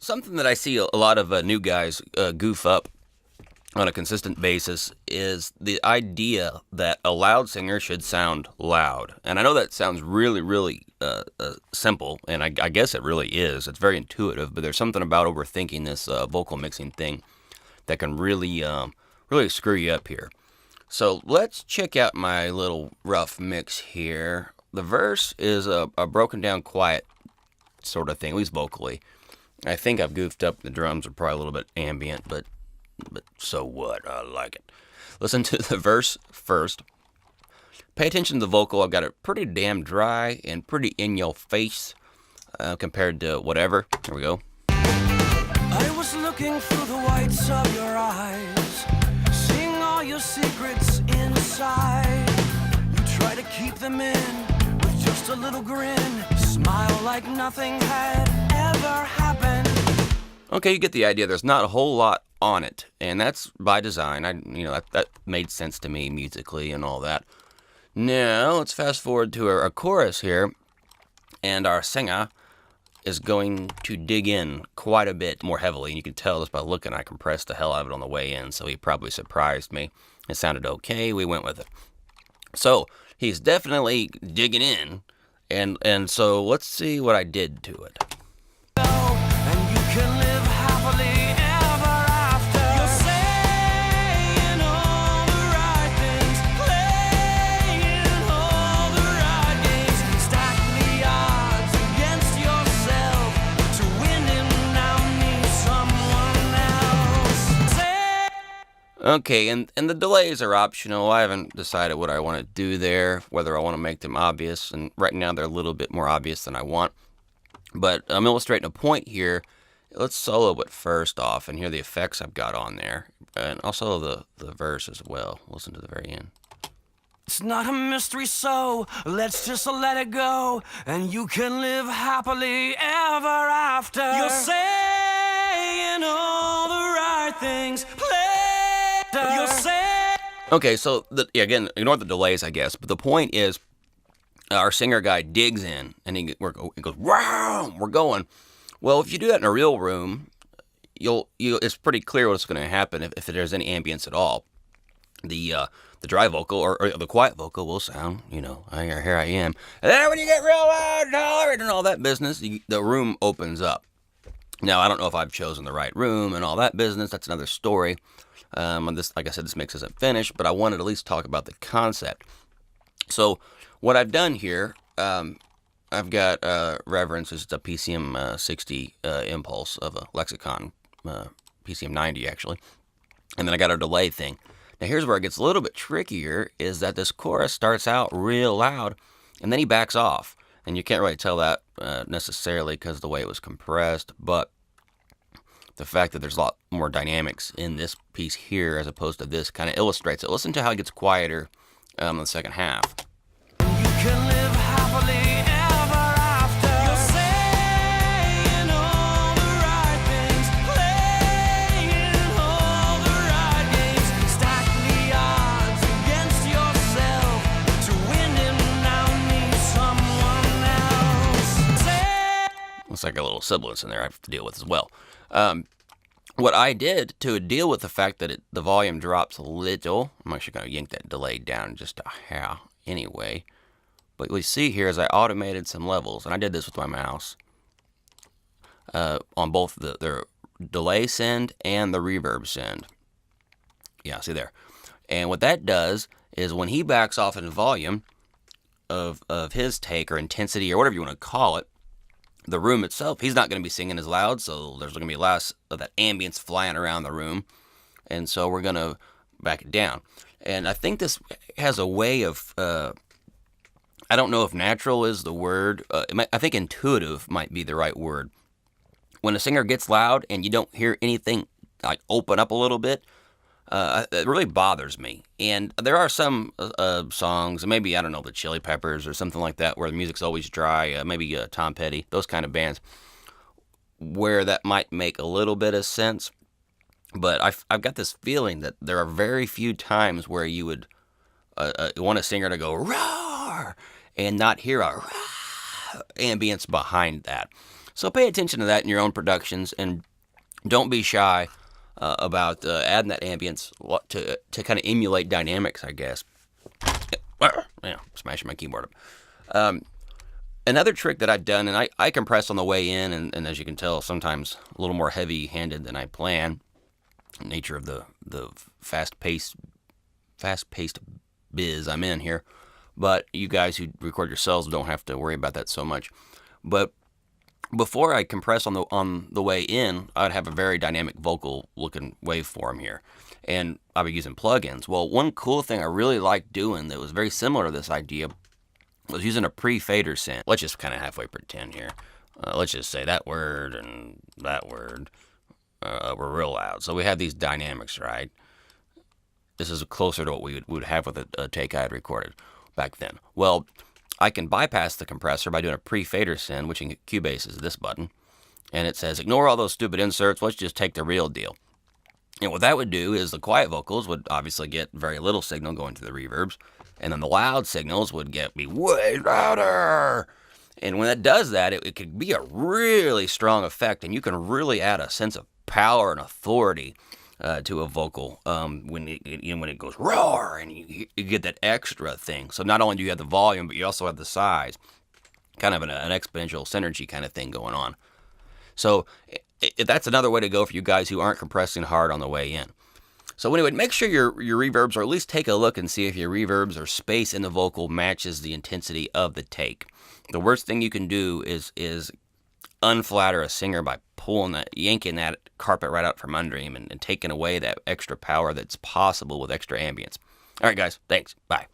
Something that I see a lot of new guys goof up on a consistent basis is the idea that a loud singer should sound loud. And I know that sounds really simple, and I guess it really is. It's very intuitive, but there's something about overthinking this vocal mixing thing that can really screw you up here. So let's check out my little rough mix here. The verse is a broken down quiet sort of thing, at least vocally. I think I've goofed up. The drums are probably a little bit ambient, but so what? I like it. Listen to the verse first. Pay attention to the vocal. I've got it pretty damn dry and pretty in your face compared to whatever. Here we go. I was looking through the whites of your eyes, seeing all your secrets inside. You try to keep them in with just a little grin, smile like nothing had ever happened. Okay, you get the idea. There's not a whole lot on it, and that's by design. That made sense to me musically and all that. Now let's fast forward to a chorus here, and our singer is going to dig in quite a bit more heavily. And you can tell just by looking, I compressed the hell out of it on the way in, so he probably surprised me. It sounded okay. We went with it. So he's definitely digging in, and so let's see what I did to it. And you can live happily ever after. You're saying all the right things, playing all the right games. Stack the odds against yourself to win and now need someone else. Okay, and the delays are optional. I haven't decided what I want to do there, whether I want to make them obvious, and right now they're a little bit more obvious than I want. But I'm illustrating a point here. Let's solo it first off and hear the effects I've got on there. And I'll solo the verse as well. Listen to the very end. It's not a mystery, so let's just let it go, and you can live happily ever after. You're saying all the right things. You're saying. Okay, so again, ignore the delays, I guess. But the point is, our singer guy digs in, and he goes, wow, we're going. Well, if you do that in a real room, it's pretty clear what's going to happen if there's any ambience at all. The dry vocal or the quiet vocal will sound, here I am. And then when you get real loud and all that business, the room opens up. Now, I don't know if I've chosen the right room and all that business. That's another story. Like I said, this mix isn't finished, but I wanted to at least talk about the concept. So what I've done here, I've got Reverence, is a PCM 60 impulse of a Lexicon, PCM 90 actually. And then I got our delay thing. Now here's where it gets a little bit trickier, is that this chorus starts out real loud, and then he backs off. And you can't really tell that necessarily because of the way it was compressed, but the fact that there's a lot more dynamics in this piece here as opposed to this kind of illustrates it. Listen to how it gets quieter in the second half. You can live happily ever after. You're saying all the right things, playing all the right games. Stack the odds against yourself to win and now need someone else. Looks like a little sibilance in there I have to deal with as well. What I did to deal with the fact that the volume drops a little, I'm actually going to yank that delay down just a hair anyway. But what you see here is I automated some levels, and I did this with my mouse on both the delay send and the reverb send. Yeah, see there. And what that does is when he backs off in volume of his take or intensity or whatever you want to call it, the room itself, he's not going to be singing as loud, so there's going to be less of that ambience flying around the room. And so we're going to back it down. And I think this has a way of, I don't know if natural is the word. I think intuitive might be the right word. When a singer gets loud and you don't hear anything like open up a little bit, it really bothers me. And there are some songs, maybe, I don't know, the Chili Peppers or something like that, where the music's always dry, maybe Tom Petty, those kind of bands, where that might make a little bit of sense. But I've got this feeling that there are very few times where you would want a singer to go, roar, and not hear a ambience behind that. So pay attention to that in your own productions, and don't be shy about adding that ambience to kind of emulate dynamics, I guess. Yeah, smashing my keyboard up. Another trick that I've done, and I compress on the way in, and as you can tell, sometimes a little more heavy-handed than I plan. Nature of the fast-paced biz I'm in here. But you guys who record yourselves don't have to worry about that so much. But before I compress on the way in, I'd have a very dynamic vocal looking waveform here. And I'll be using plugins. Well, one cool thing I really liked doing that was very similar to this idea was using a pre-fader synth. Let's just kind of halfway pretend here. Let's just say that word and that word were real loud. So we have these dynamics, right? This is closer to what we would have with a take I had recorded back then. Well, I can bypass the compressor by doing a pre-fader synth, which in Cubase is this button. And it says, ignore all those stupid inserts, let's just take the real deal. And what that would do is the quiet vocals would obviously get very little signal going to the reverbs, and then the loud signals would be way louder. And when that does that, it could be a really strong effect, and you can really add a sense of power and authority to a vocal when it goes roar, and you get that extra thing. So not only do you have the volume, but you also have the size, kind of an exponential synergy kind of thing going on. So that's another way to go for you guys who aren't compressing hard on the way in. So anyway, make sure your reverbs, or at least take a look and see if your reverbs or space in the vocal matches the intensity of the take. The worst thing you can do is unflatter a singer by yanking that carpet right out from under him and taking away that extra power that's possible with extra ambience. All right, guys, thanks. Bye.